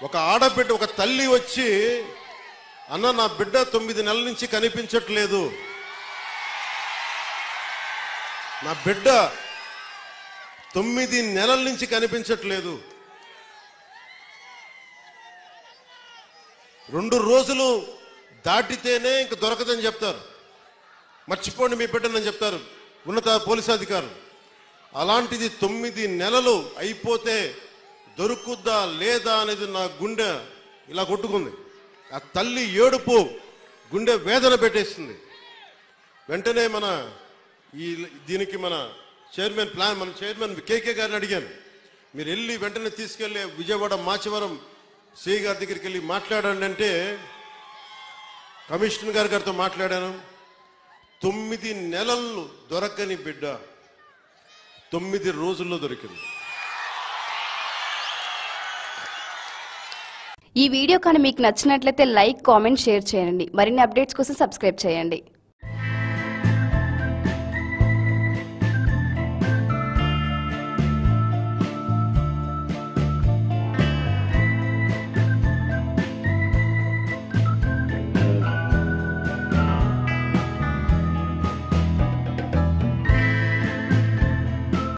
ఒక ఆడబిడ్డ, ఒక తల్లి వచ్చి, అన్న నా బిడ్డ 9 నెలల నుంచి కనిపించట్లేదు, నా బిడ్డ 9 నెలల నుంచి కనిపించట్లేదు, 2 రోజులు దాటితేనే ఇంక దొరకదని చెప్తారు, మర్చిపోండి మీ బిడ్డని చెప్తారు ఉన్నత పోలీసు అధికారులు. అలాంటిది 9 నెలలు అయిపోతే దొరుకుద్దా లేదా అనేది నా గుండె ఇలా కొట్టుకుంది. ఆ తల్లి ఏడుపు గుండె వేదన పెట్టేస్తుంది. వెంటనే దీనికి మన చైర్మన్ కేకే గారిని అడిగాను, మీరు వెళ్ళి వెంటనే తీసుకెళ్ళి విజయవాడ మాచవరం సిఐ గారి దగ్గరికి వెళ్ళి మాట్లాడండి అంటే కమిషనర్ గారితో మాట్లాడాను. 9 నెలలు దొరకని బిడ్డ 9 రోజుల్లో దొరికింది. ఈ వీడియో కానీ మీకు నచ్చినట్లయితే లైక్, కామెంట్, షేర్ చేయండి. మరిన్ని అప్డేట్స్ కోసం సబ్స్క్రైబ్ చేయండి.